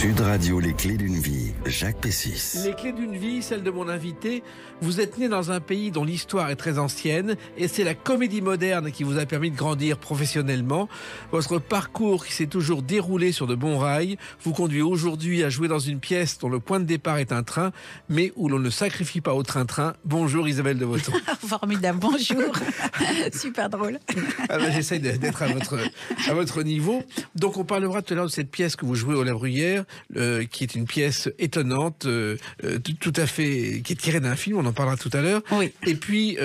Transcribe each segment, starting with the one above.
Sud Radio, les clés d'une vie, Jacques Pessis. Les clés d'une vie, celle de mon invité. Vous êtes né dans un pays dont l'histoire est très ancienne et c'est la comédie moderne qui vous a permis de grandir professionnellement. Votre parcours qui s'est toujours déroulé sur de bons rails vous conduit aujourd'hui à jouer dans une pièce dont le point de départ est un train, mais où l'on ne sacrifie pas au train-train. Bonjour Isabelle de Botton. Formidable, bonjour. Super drôle. Alors, j'essaye d'être à votre niveau. Donc on parlera tout à l'heure de cette pièce que vous jouez au La Bruyère, qui est une pièce étonnante, tout à fait, qui est tirée d'un film, on en parlera tout à l'heure. Oui. Et puis,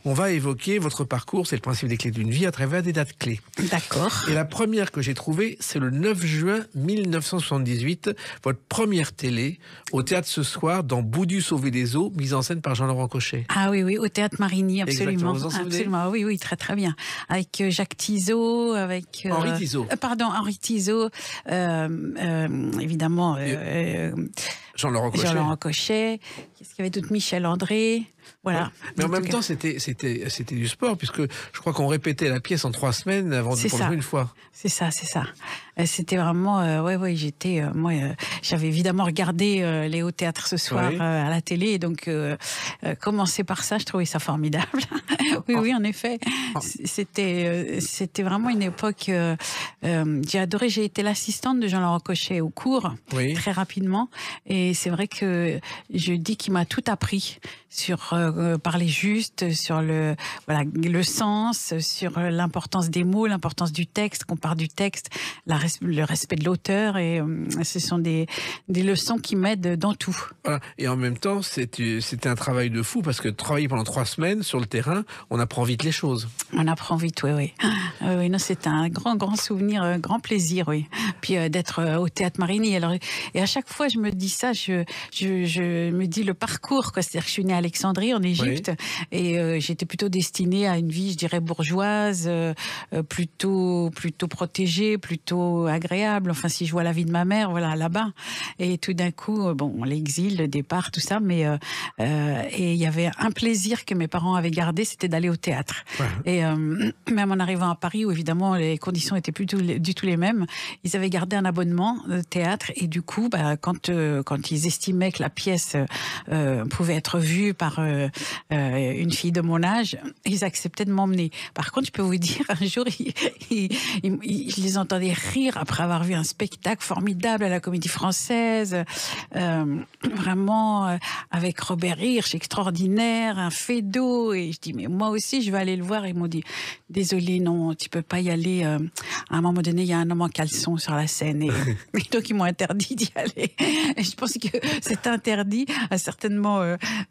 on va évoquer votre parcours, c'est le principe des clés d'une vie, à travers des dates clés. D'accord. Et la première que j'ai trouvée, c'est le 9 juin 1978, votre première télé, au Théâtre Ce Soir, dans Boudu sauver des eaux, mise en scène par Jean-Laurent Cochet. Ah oui, au Théâtre Marigny, absolument. Exactement, vous en souvenez ? Absolument, oui, très très bien. Avec Jacques Tizot, avec... Henri Tizot. Pardon, Henri Tizot, évidemment... Jean-Laurent Cochet. Jean-Laurent Cochet. Qu'est-ce qu'il y avait d'autre ? Michel André. Voilà. Ouais. Mais en même temps, c'était du sport, puisque je crois qu'on répétait la pièce en 3 semaines avant de jouer une fois. C'est ça. C'était vraiment, j'avais évidemment regardé les Hauts Théâtres Ce Soir à la télé, donc commencer par ça, je trouvais ça formidable. Oui, en effet, c'était vraiment une époque. J'ai adoré. J'ai été l'assistante de Jean-Laurent Cochet au cours très rapidement, et c'est vrai que je dis qu'il m'a tout appris sur parler juste, sur le sens, sur l'importance des mots, l'importance du texte, qu'on part du texte, le respect de l'auteur, et ce sont des leçons qui m'aident dans tout. Voilà. Et en même temps, c'était un travail de fou, parce que travailler pendant 3 semaines sur le terrain, on apprend vite les choses. On apprend vite, oui. Non, c'est un grand souvenir, un grand plaisir, oui. Puis d'être au Théâtre Marigny. Alors, et à chaque fois, je me dis ça, je me dis le parcours, quoi. C'est-à-dire que je suis née à Alexandrie, en Égypte, et j'étais plutôt destinée à une vie, je dirais, bourgeoise, plutôt protégée, plutôt agréable. Enfin, si je vois la vie de ma mère, voilà, là-bas. Et tout d'un coup, l'exil, le départ, tout ça, mais et il y avait un plaisir que mes parents avaient gardé, c'était d'aller au théâtre. Ouais. Et même en arrivant à Paris, où évidemment les conditions étaient plus du tout les mêmes, ils avaient gardé un abonnement de théâtre, et du coup, quand ils estimaient que la pièce pouvait être vue par une fille de mon âge, ils acceptaient de m'emmener. Par contre, je peux vous dire, un jour, je les entendais rire après avoir vu un spectacle formidable à la Comédie Française, vraiment avec Robert Hirsch, extraordinaire, un Feydeau, et je dis mais moi aussi je vais aller le voir. Ils m'ont dit désolé, non, tu peux pas y aller. À un moment donné, il y a un homme en caleçon sur la scène, et donc ils m'ont interdit d'y aller. Et je pense que cet interdit a certainement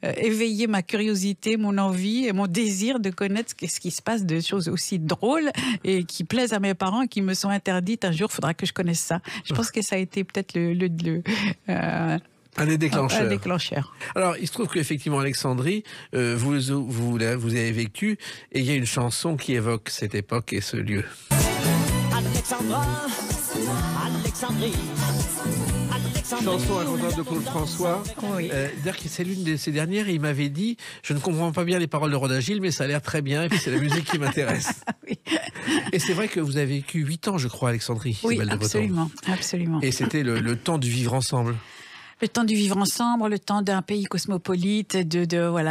éveillé ma curiosité, mon envie et mon désir de connaître ce qui se passe, de choses aussi drôles et qui plaisent à mes parents, qui me sont interdites. Un jour, il faudra que je connaisse ça. Je pense que ça a été peut-être un des déclencheurs. Un déclencheur. Alors, il se trouve qu'effectivement, Alexandrie, vous avez vécu, et il y a une chanson qui évoque cette époque et ce lieu. Alexandrie. Chanson incontournable de Claude François. Oui. D'ailleurs, c'est l'une de ces dernières, et il m'avait dit, je ne comprends pas bien les paroles de Rodagil, mais ça a l'air très bien, et puis c'est la musique qui m'intéresse. Oui. Et c'est vrai que vous avez vécu 8 ans, je crois, Alexandrie. Oui, absolument. Et c'était le temps du vivre ensemble. Le temps du vivre ensemble, le temps d'un pays cosmopolite, de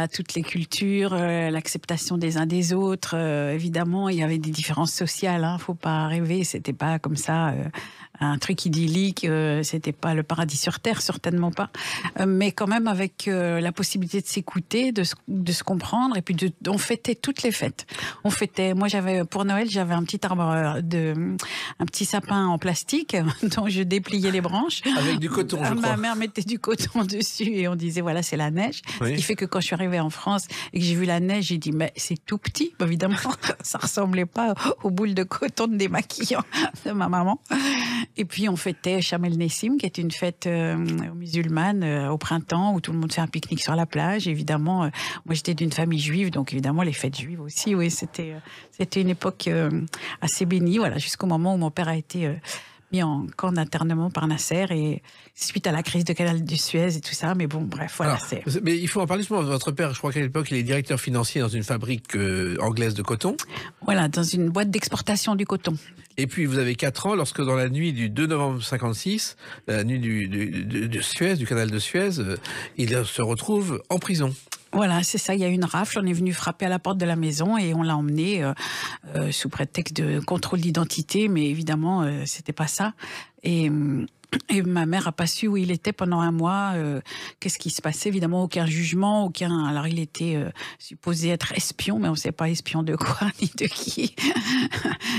toutes les cultures, l'acceptation des uns des autres. Évidemment, il y avait des différences sociales. Faut pas rêver, c'était pas comme ça. Un truc idyllique, c'était pas le paradis sur terre, certainement pas. Mais quand même avec la possibilité de s'écouter, de se comprendre, et puis on fêtait toutes les fêtes. On fêtait. Moi, pour Noël, j'avais un petit arbre un petit sapin en plastique dont je dépliais les branches. Avec du coton, je crois. Ma mère mettait du coton dessus, et on disait voilà, c'est la neige. Oui. Ce qui fait que quand je suis arrivée en France et que j'ai vu la neige, j'ai dit mais c'est tout petit. Évidemment, ça ressemblait pas aux boules de coton démaquillant de ma maman. Et puis on fêtait Cham el Nessim, qui est une fête musulmane au printemps, où tout le monde fait un pique-nique sur la plage. Évidemment, moi j'étais d'une famille juive, donc évidemment les fêtes juives aussi. Oui, c'était une époque assez bénie, voilà, jusqu'au moment où mon père a été mis en camp d'internement par Nasser et suite à la crise de canal de Suez et tout ça. Mais bon, bref, voilà. Alors, mais il faut en parler justement. Votre père, je crois qu'à l'époque, il est directeur financier dans une fabrique anglaise de coton. Voilà, dans une boîte d'exportation du coton. Et puis vous avez 4 ans lorsque dans la nuit du 2 novembre 56, la nuit de Suez, du canal de Suez, il se retrouve en prison. Voilà, c'est ça, il y a eu une rafle, on est venu frapper à la porte de la maison et on l'a emmené sous prétexte de contrôle d'identité, mais évidemment, c'était pas ça. Et ma mère n'a pas su où il était pendant un mois, qu'est-ce qui se passait, évidemment, aucun jugement, aucun... Alors il était supposé être espion, mais on ne sait pas espion de quoi, ni de qui.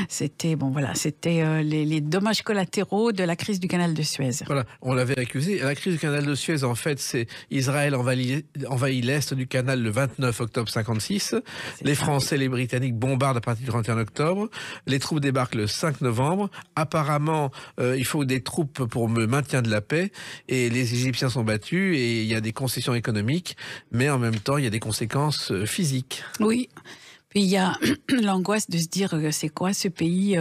C'était, bon voilà, c'était les dommages collatéraux de la crise du canal de Suez. Voilà, on l'avait accusé. La crise du canal de Suez, en fait, c'est Israël envahit l'est du canal le 29 octobre 56. Les Français et les Britanniques bombardent à partir du 31 octobre. Les troupes débarquent le 5 novembre. Apparemment, il faut des troupes pour le maintien de la paix, et les Égyptiens sont battus, et il y a des concessions économiques, mais en même temps, il y a des conséquences physiques. Oui. Puis il y a l'angoisse de se dire, c'est quoi ce pays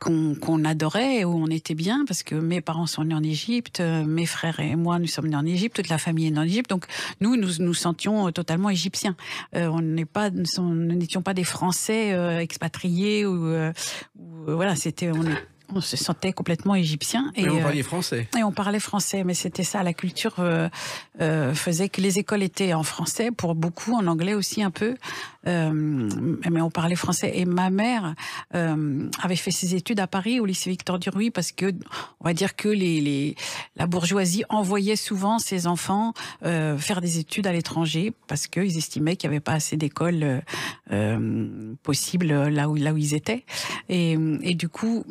qu'on adorait, où on était bien, parce que mes parents sont nés en Égypte, mes frères et moi, nous sommes nés en Égypte, toute la famille est née en Égypte, donc nous nous sentions totalement égyptiens. Nous n'étions pas des Français expatriés, voilà, on se sentait complètement égyptien. Et on parlait français. Et on parlait français, mais c'était ça, la culture faisait que les écoles étaient en français, pour beaucoup, en anglais aussi un peu, mais on parlait français. Et ma mère avait fait ses études à Paris, au lycée Victor Duruy, parce que, on va dire que la bourgeoisie envoyait souvent ses enfants faire des études à l'étranger, parce qu'ils estimaient qu'il n'y avait pas assez d'écoles possibles là où ils étaient. Et du coup,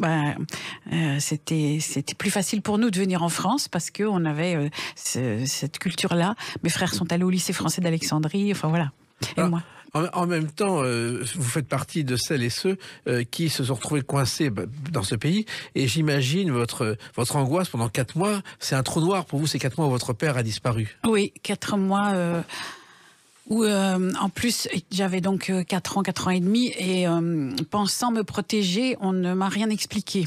c'était plus facile pour nous de venir en France parce que on avait cette culture-là. Mes frères sont allés au lycée français d'Alexandrie, enfin voilà. Et moi. En même temps, vous faites partie de celles et ceux qui se sont retrouvés coincés dans ce pays. Et j'imagine votre angoisse pendant 4 mois. C'est un trou noir pour vous, ces 4 mois où votre père a disparu. Oui, 4 mois... où en plus j'avais donc 4 ans et demi, et pensant me protéger, on ne m'a rien expliqué.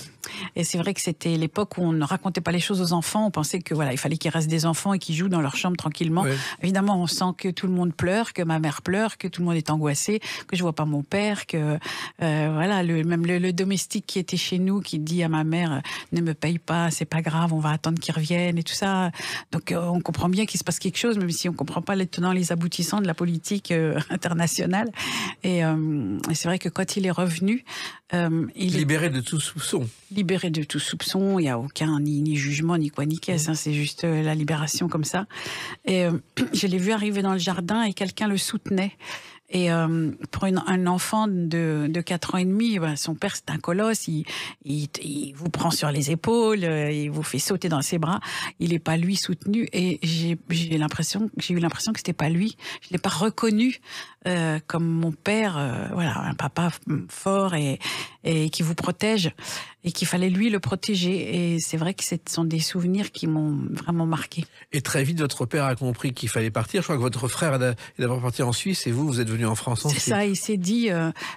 Et c'est vrai que c'était l'époque où on ne racontait pas les choses aux enfants. On pensait que voilà, il fallait qu'il reste des enfants et qu'ils jouent dans leur chambre tranquillement. Ouais. Évidemment, on sent que tout le monde pleure, que ma mère pleure, que tout le monde est angoissé, que je vois pas mon père, que voilà, même le domestique qui était chez nous qui dit à ma mère ne me paye pas, c'est pas grave, on va attendre qu'il revienne et tout ça. Donc on comprend bien qu'il se passe quelque chose, même si on comprend pas les tenants, les aboutissants de la politique internationale. Et c'est vrai que quand il est revenu, libéré de tout soupçon. Libéré de tout soupçon, il n'y a aucun ni jugement, ni quoi, ni caisse, hein, c'est juste la libération comme ça. Et je l'ai vu arriver dans le jardin et quelqu'un le soutenait. Et pour un enfant de 4 ans et demi, son père c'est un colosse, il vous prend sur les épaules, il vous fait sauter dans ses bras. Il n'est pas lui soutenu, et j'ai eu l'impression que c'était pas lui. Je l'ai pas reconnu comme mon père, voilà, un papa fort et qui vous protège, et qu'il fallait lui le protéger. Et c'est vrai que ce sont des souvenirs qui m'ont vraiment marqué. Et très vite, votre père a compris qu'il fallait partir. Je crois que votre frère est d'abord parti en Suisse, et vous êtes venu en France ensuite. C'est ça, il s'est dit,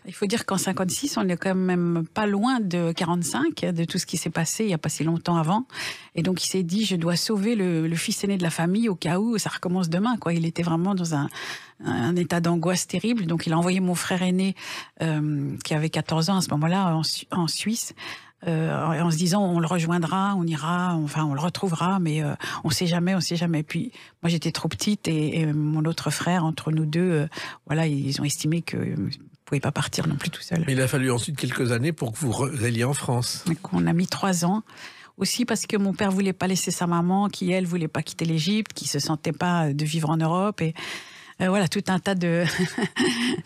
il faut dire qu'en 56, on est quand même pas loin de 45, de tout ce qui s'est passé il n'y a pas si longtemps avant. Et donc il s'est dit, je dois sauver le fils aîné de la famille au cas où ça recommence demain, quoi. Il était vraiment dans un état d'angoisse terrible. Donc il a envoyé mon frère aîné, qui avait 14 ans à ce moment-là, en Suisse, en se disant on le rejoindra, on ira, enfin on le retrouvera, mais on sait jamais. Puis moi j'étais trop petite, et mon autre frère, entre nous deux, voilà, ils ont estimé que ne pouvait pas partir non plus tout seul. Mais il a fallu ensuite quelques années pour que vous alliez en France. Donc on a mis 3 ans. Aussi parce que mon père voulait pas laisser sa maman, qui elle voulait pas quitter l'Égypte, qui se sentait pas de vivre en Europe, et voilà, tout un tas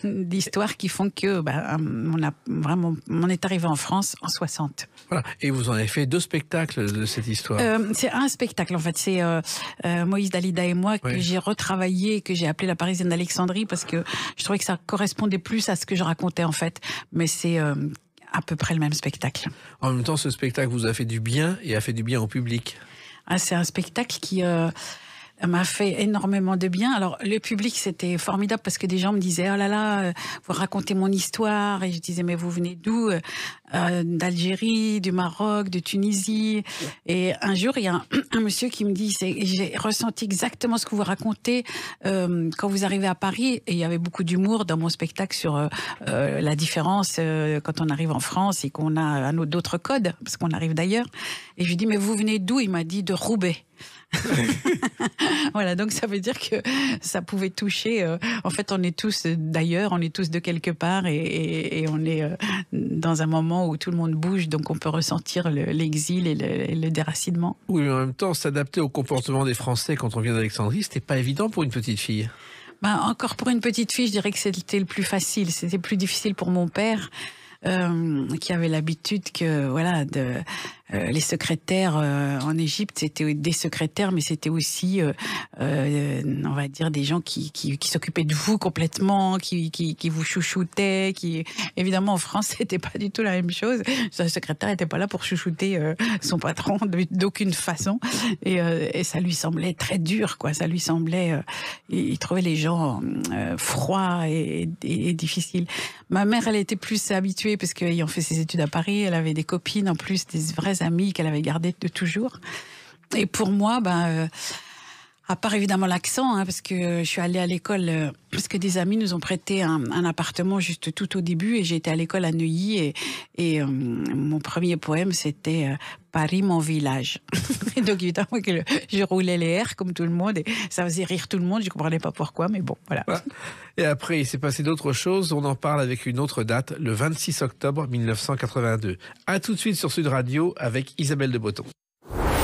d'histoires qui font que on est arrivé en France en 60. Voilà. Et vous en avez fait 2 spectacles de cette histoire. C'est un spectacle en fait. C'est Moïse Dalida et moi que j'ai retravaillé, que j'ai appelé La Parisienne d'Alexandrie, parce que je trouvais que ça correspondait plus à ce que je racontais en fait. Mais c'est à peu près le même spectacle. En même temps, ce spectacle vous a fait du bien et a fait du bien au public. C'est un spectacle qui m'a fait énormément de bien. Alors, le public, c'était formidable parce que des gens me disaient « Oh là là, vous racontez mon histoire ». Et je disais « Mais vous venez d'où ?» D'Algérie, du Maroc, de Tunisie. Et un jour, il y a un monsieur qui me dit « J'ai ressenti exactement ce que vous racontez quand vous arrivez à Paris ». Et il y avait beaucoup d'humour dans mon spectacle sur la différence quand on arrive en France et qu'on a d'autres codes, parce qu'on arrive d'ailleurs. Et je lui dis « Mais vous venez d'où ?» Il m'a dit « De Roubaix ». Voilà, donc ça veut dire que ça pouvait toucher. En fait, on est tous d'ailleurs, on est tous de quelque part et on est dans un moment où tout le monde bouge, donc on peut ressentir l'exil et le déracinement. Oui, mais en même temps, s'adapter au comportement des Français quand on vient d'Alexandrie, c'était pas évident pour une petite fille. Ben, encore pour une petite fille, je dirais que c'était le plus facile. C'était plus difficile pour mon père. Qui avait l'habitude que voilà les secrétaires en Égypte, c'était des secrétaires, mais c'était aussi on va dire des gens qui s'occupaient de vous complètement, qui vous chouchoutaient, qui évidemment en France c'était pas du tout la même chose. Le secrétaire n'était pas là pour chouchouter son patron d'aucune façon, et ça lui semblait très dur, quoi. Ça lui semblait il trouvait les gens froids et difficiles. Ma mère, elle était plus habituée parce qu'ayant fait ses études à Paris, elle avait des copines, en plus des vraies amies qu'elle avait gardées de toujours. Et pour moi, à part évidemment l'accent, parce que je suis allée à l'école, parce que des amis nous ont prêté un appartement juste tout au début, et j'ai été à l'école à Neuilly, et mon premier poème c'était Paris, mon village. Et donc évidemment que je roulais les R comme tout le monde, et ça faisait rire tout le monde, je ne comprenais pas pourquoi, mais bon, voilà. Et après, il s'est passé d'autres choses, on en parle avec une autre date, le 26 octobre 1982. A tout de suite sur Sud Radio avec Isabelle de Botton.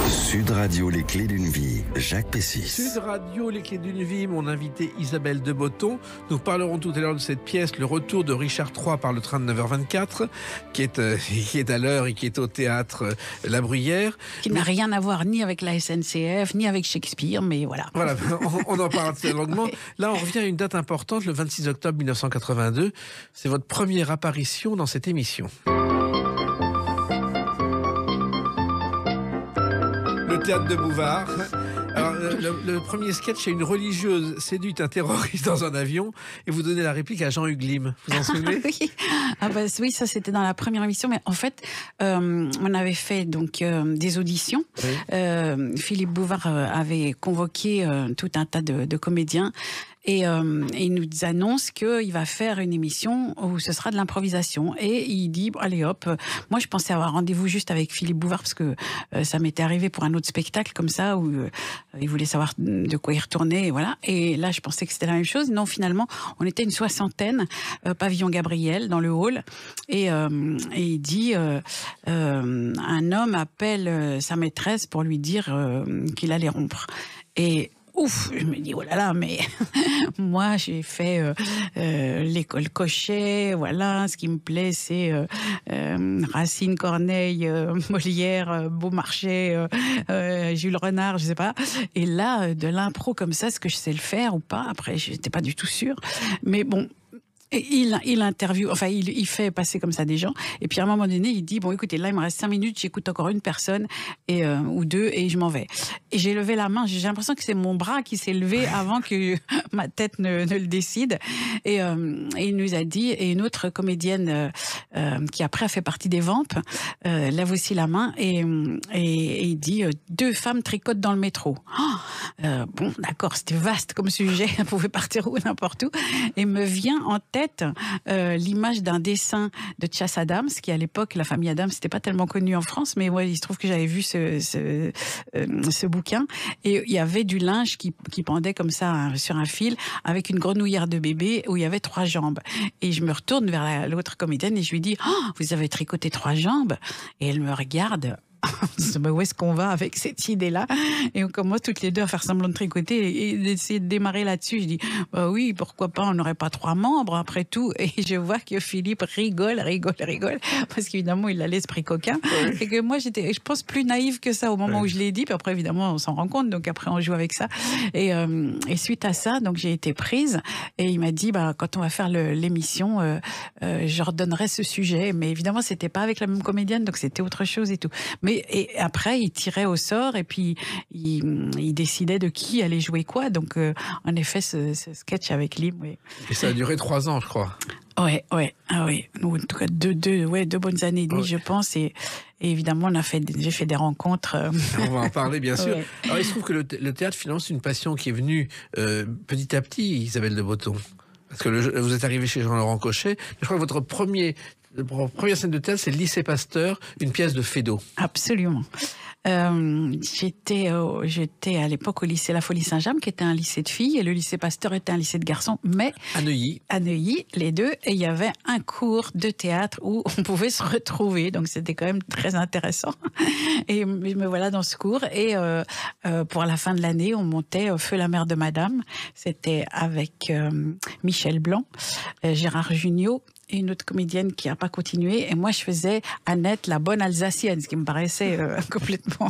Sud Radio, les clés d'une vie, Jacques Pessis. Sud Radio, les clés d'une vie, mon invité Isabelle de Botton. Nous parlerons tout à l'heure de cette pièce, Le retour de Richard III par le train de 9h24, qui est à l'heure et qui est au théâtre La Bruyère. Qui n'a rien à voir ni avec la SNCF, ni avec Shakespeare, mais voilà. Voilà, on en parle très longuement. Là, on revient à une date importante, le 26 octobre 1982. C'est votre première apparition dans cette émission. Le théâtre de Bouvard. Alors, le premier sketch, c'est une religieuse séduite un terroriste dans un avion et vous donnez la réplique à Jean-Hugues Lim. Vous en souvenez? Oui. Oui, ça c'était dans la première émission, mais en fait, on avait fait donc des auditions. Oui. Philippe Bouvard avait convoqué tout un tas de comédiens. Et il nous annonce qu'il va faire une émission où ce sera de l'improvisation. Et il dit, bon, allez hop, moi je pensais avoir rendez-vous juste avec Philippe Bouvard parce que ça m'était arrivé pour un autre spectacle comme ça où il voulait savoir de quoi il retournait. Et voilà. Et là, je pensais que c'était la même chose. Non, finalement, on était une soixantaine, pavillon Gabriel, dans le hall. Et il dit, un homme appelle sa maîtresse pour lui dire qu'il allait rompre. Et ouf, je me dis, oh là là, mais moi, j'ai fait l'école Cochet, voilà, ce qui me plaît, c'est Racine, Corneille, Molière, Beaumarchais, Jules Renard, je sais pas. Et là, de l'impro comme ça, est-ce que je sais le faire ou pas? Après, j'étais pas du tout sûre. Mais bon... Et il interviewe, enfin, il fait passer comme ça des gens. Et puis, à un moment donné, il dit, bon, écoutez, là, il me reste 5 minutes, j'écoute encore une personne, ou deux, et je m'en vais. Et j'ai levé la main, j'ai l'impression que c'est mon bras qui s'est levé avant que ma tête ne le décide. Et il nous a dit, et une autre comédienne, qui après a fait partie des Vampes, lève aussi la main, et il dit, 2 femmes tricotent dans le métro. Bon, d'accord, c'était vaste comme sujet, on pouvait partir où, n'importe où. Et me vient en tête l'image d'un dessin de Chas Adams, qui à l'époque, la famille Adams, c'était pas tellement connu en France, mais ouais, il se trouve que j'avais vu ce bouquin, et il y avait du linge qui pendait comme ça sur un fil, avec une grenouillère de bébé où il y avait 3 jambes. Et je me retourne vers l'autre comédienne et je lui dis, vous avez tricoté 3 jambes? Et elle me regarde. Où est-ce qu'on va avec cette idée-là? Et on commence toutes les deux à faire semblant de tricoter et d'essayer de démarrer là-dessus. Je dis, bah oui, pourquoi pas, on n'aurait pas 3 membres après tout. Et je vois que Philippe rigole, parce qu'évidemment, il a l'esprit coquin. Oui. Et que moi, j'étais, je pense, plus naïve que ça au moment où je l'ai dit. Puis après, évidemment, on s'en rend compte. Donc après, on joue avec ça. Et suite à ça, donc j'ai été prise. Et il m'a dit, bah, quand on va faire l'émission, je redonnerai ce sujet. Mais évidemment, c'était pas avec la même comédienne, donc c'était autre chose et tout. Mais Oui, et après, il tirait au sort et puis il décidait de qui allait jouer quoi. Donc, en effet, ce sketch avec Lim, oui. Et ça a duré 3 ans, je crois. Ouais. Ah oui. En tout cas, deux bonnes années et demie, je pense. Et évidemment, j'ai fait des rencontres. On va en parler, bien sûr. Ouais. Alors, il se trouve que le théâtre, finalement, c'est une passion qui est venue petit à petit, Isabelle de Botton. Parce que vous êtes arrivé chez Jean-Laurent Cochet. Je crois que votre première scène de théâtre, c'est le Lycée Pasteur, une pièce de Feydeau. Absolument. J'étais à l'époque au lycée La Folie Saint-James, qui était un lycée de filles, et le lycée Pasteur était un lycée de garçons, mais à Neuilly, les deux, et il y avait un cours de théâtre où on pouvait se retrouver, donc c'était quand même très intéressant. Et me voilà dans ce cours, et pour la fin de l'année, on montait Feu la mère de Madame. C'était avec Michel Blanc, Gérard Jugnot, et une autre comédienne qui n'a pas continué. Et moi, je faisais Annette, la bonne Alsacienne, ce qui me paraissait complètement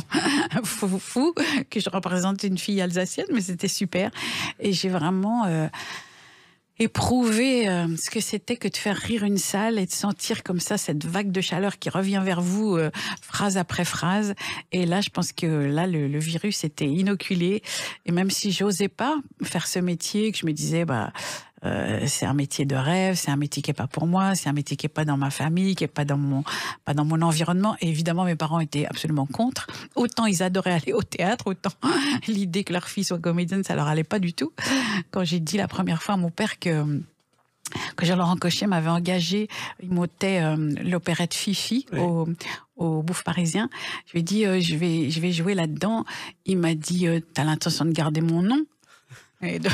fou que je représente une fille alsacienne, mais c'était super. Et j'ai vraiment éprouvé ce que c'était que de faire rire une salle et de sentir comme ça cette vague de chaleur qui revient vers vous, phrase après phrase. Et là, je pense que là, le virus était inoculé. Et même si j'osais pas faire ce métier, que je me disais, c'est un métier de rêve, c'est un métier qui est pas pour moi, c'est un métier qui est pas dans ma famille, qui est pas dans mon environnement. Et évidemment, mes parents étaient absolument contre. Autant ils adoraient aller au théâtre, autant l'idée que leur fille soit comédienne, ça leur allait pas du tout. Quand j'ai dit la première fois à mon père que Jean-Laurent Cochet m'avait engagé, il montait l'opérette Fifi au Bouffe Parisien. Je lui ai dit, je vais jouer là-dedans. Il m'a dit, t'as l'intention de garder mon nom? Et donc,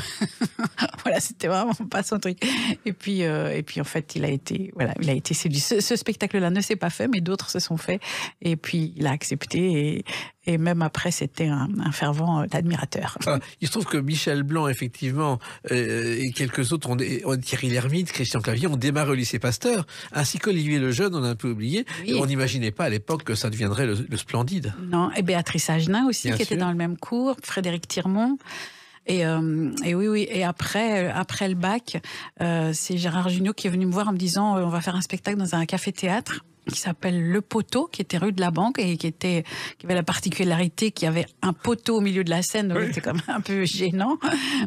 voilà, c'était vraiment pas son truc. Et puis en fait, il a été séduit. Ce spectacle-là ne s'est pas fait, mais d'autres se sont faits. Et puis, il a accepté. Et même après, c'était un fervent admirateur. Il se trouve que Michel Blanc, effectivement, et quelques autres, Thierry Lhermitte, Christian Clavier, ont démarré au lycée Pasteur, ainsi qu'Olivier Lejeune, on a un peu oublié. Oui. On n'imaginait pas à l'époque que ça deviendrait le Splendide. Non, et Béatrice Agenin aussi, bien qui sûr. Était dans le même cours, Frédéric Tirmont. Et oui. Et après le bac, c'est Gérard Jugnot qui est venu me voir en me disant on va faire un spectacle dans un café-théâtre qui s'appelle Le Poteau, qui était rue de la Banque et qui avait la particularité qu'il y avait un poteau au milieu de la scène, donc c'était quand même un peu gênant,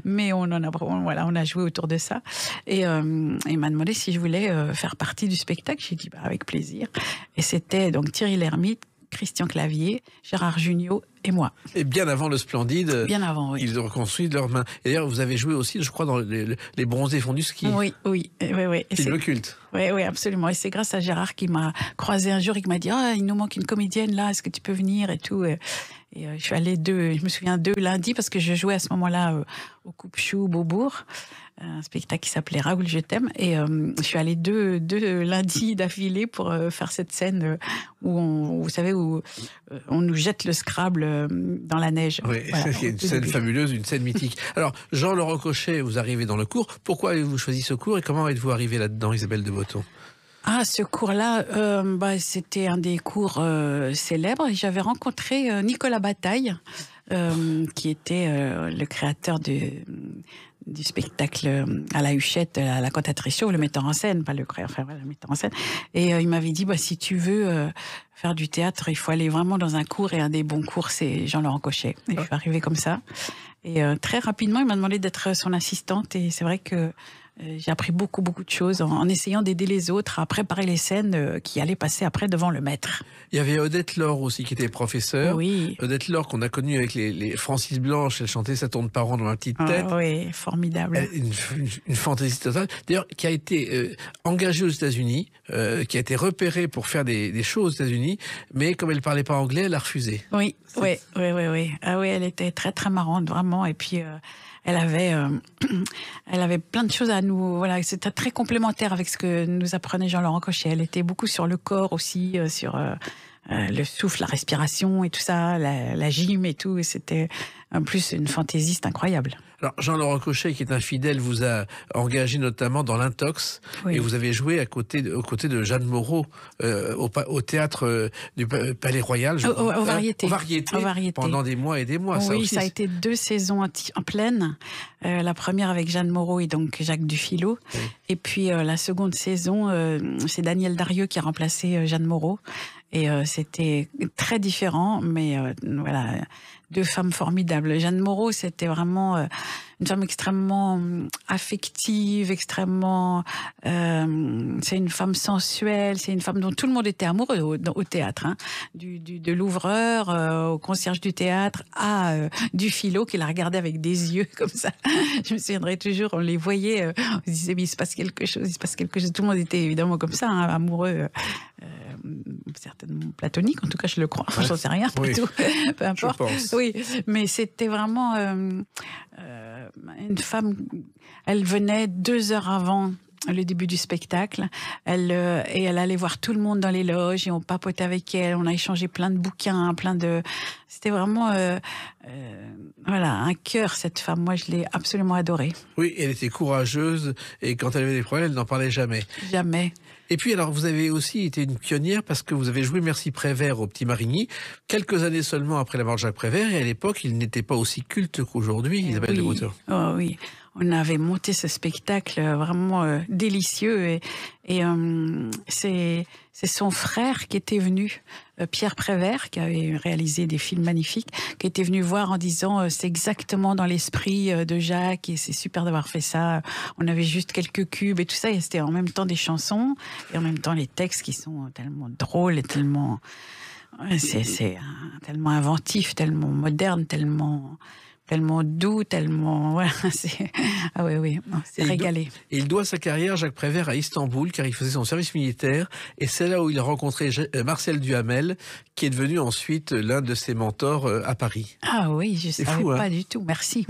mais on a joué autour de ça. Et il m'a demandé si je voulais faire partie du spectacle. J'ai dit avec plaisir. Et c'était donc Thierry Lhermitte, Christian Clavier, Gérard Jugnot et moi. Et bien avant le Splendide, bien avant, oui. Ils ont reconstruit de leurs mains. Et d'ailleurs, vous avez joué aussi, je crois, dans les Bronzés font du ski. Oui. Film culte. Oui, absolument. Et c'est grâce à Gérard qui m'a croisé un jour et qui m'a dit il nous manque une comédienne là, est-ce que tu peux venir et tout. Et je suis allée je me souviens 2 lundis parce que je jouais à ce moment-là au Coupe-Chou, Beaubourg, un spectacle qui s'appelait Raoul, je t'aime. Et je suis allée 2 lundis d'affilée pour faire cette scène où on nous jette le Scrabble dans la neige. Oui, voilà, c'est une scène fabuleuse, une scène mythique. Alors, Jean-Laurent Cochet, vous arrivez dans le cours. Pourquoi avez-vous choisi ce cours et comment êtes-vous arrivé là-dedans, Isabelle de Botton ? Ce cours-là, c'était un des cours célèbres. J'avais rencontré Nicolas Bataille, qui était le créateur du spectacle à la Huchette, à la Cantatrice, le metteur en scène, pas le créateur, le metteur en scène. Et il m'avait dit, si tu veux faire du théâtre, il faut aller vraiment dans un cours, et un des bons cours, c'est Jean-Laurent Cochet. Et je suis arrivée comme ça. Et très rapidement, il m'a demandé d'être son assistante, et c'est vrai que j'ai appris beaucoup de choses en essayant d'aider les autres à préparer les scènes qui allaient passer après devant le maître. Il y avait Odette Laure aussi qui était professeure. Oui. Odette Laure qu'on a connue avec les Francis Blanche, elle chantait Ça tourne par rond dans ma petite tête. Oui, formidable. Une fantaisie totale. D'ailleurs, qui a été engagée aux États-Unis, qui a été repérée pour faire des shows aux États-Unis, mais comme elle ne parlait pas anglais, elle a refusé. Oui. Ah oui, elle était très très marrante, vraiment. Et puis elle avait plein de choses à nous. Voilà, c'était très complémentaire avec ce que nous apprenait Jean-Laurent Cochet. Elle était beaucoup sur le corps aussi, sur le souffle, la respiration et tout ça, la gym et tout. Et c'était en plus une fantaisiste incroyable. Alors, Jean-Laurent Cochet, qui est un fidèle, vous a engagé notamment dans l'Intox, et vous avez joué aux côtés de Jeanne Moreau au théâtre du Palais Royal, je crois. Au Variété. Au Variété. Pendant des mois et des mois. Oui, ça a été 2 saisons en pleine. La première avec Jeanne Moreau et donc Jacques Dufilot. Oui. Et puis la seconde saison, c'est Daniel Darieux qui a remplacé Jeanne Moreau. Et c'était très différent, mais voilà, deux femmes formidables. Jeanne Moreau, c'était vraiment une femme extrêmement affective, extrêmement... c'est une femme sensuelle, c'est une femme dont tout le monde était amoureux au théâtre. Hein. De l'ouvreur au concierge du théâtre à du philo qui la regardait avec des yeux comme ça. Je me souviendrai toujours, on les voyait, on se disait, mais il se passe quelque chose, il se passe quelque chose. Tout le monde était évidemment comme ça, hein, amoureux. Certainement platonique, en tout cas je le crois, ouais. J'en sais rien, oui. Tout. Peu importe. Oui, mais c'était vraiment une femme, elle venait 2 heures avant le début du spectacle, et elle allait voir tout le monde dans les loges et on papotait avec elle, on a échangé plein de bouquins, c'était vraiment voilà, un cœur, cette femme. Moi, je l'ai absolument adorée. Oui, elle était courageuse et quand elle avait des problèmes, elle n'en parlait jamais. Jamais. Et puis alors, vous avez aussi été une pionnière parce que vous avez joué Merci Prévert au Petit Marigny, quelques années seulement après la mort de Jacques Prévert, et à l'époque, il n'était pas aussi culte qu'aujourd'hui, Isabelle de Botton. Oh oui, on avait monté ce spectacle vraiment délicieux et c'est son frère qui était venu, Pierre Prévert, qui avait réalisé des films magnifiques, qui était venu voir en disant c'est exactement dans l'esprit de Jacques et c'est super d'avoir fait ça. On avait juste quelques cubes et tout ça, et c'était en même temps des chansons et en même temps les textes qui sont tellement drôles et tellement c'est tellement inventif, tellement moderne, tellement doux, tellement... Voilà, ah oui, c'est régalé. Il doit sa carrière, Jacques Prévert, à Istanbul, car il faisait son service militaire, et c'est là où il a rencontré Marcel Duhamel, qui est devenu ensuite l'un de ses mentors à Paris. Ah oui, je ne savais pas du tout, merci.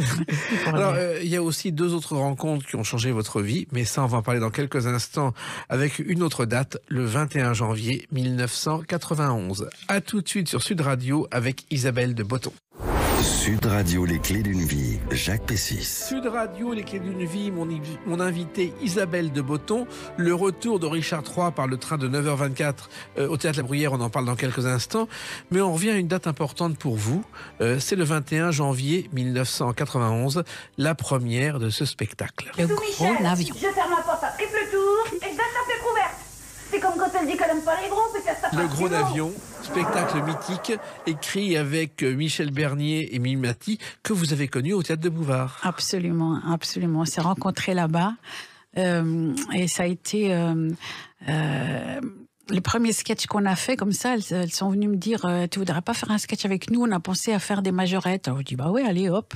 Alors, il y a aussi 2 autres rencontres qui ont changé votre vie, mais ça, on va en parler dans quelques instants, avec une autre date, le 21 janvier 1991. À tout de suite sur Sud Radio, avec Isabelle de Botton. Sud Radio, les clés d'une vie, Jacques Pessis. Sud Radio, les clés d'une vie, mon invité Isabelle de Botton. Le retour de Richard III par le train de 9h24 au Théâtre La Bruyère, on en parle dans quelques instants. Mais on revient à une date importante pour vous. C'est le 21 janvier 1991, la première de ce spectacle. Le gros avion. Je ferme la porte à triple tour et je laisse la fenêtre ouverte. C'est comme quand elle dit qu'elle n'aime pas les gros, puis qu'elle s'appelle. Le Gros Avion, spectacle mythique, écrit avec Michel Bernier et Mimi Mati, que vous avez connu au Théâtre de Bouvard. Absolument, absolument. On s'est rencontrés là-bas et ça a été... le premier sketch qu'on a fait comme ça, elles sont venues me dire tu voudrais pas faire un sketch avec nous? On a pensé à faire des majorettes. Alors je dis bah ouais, allez hop,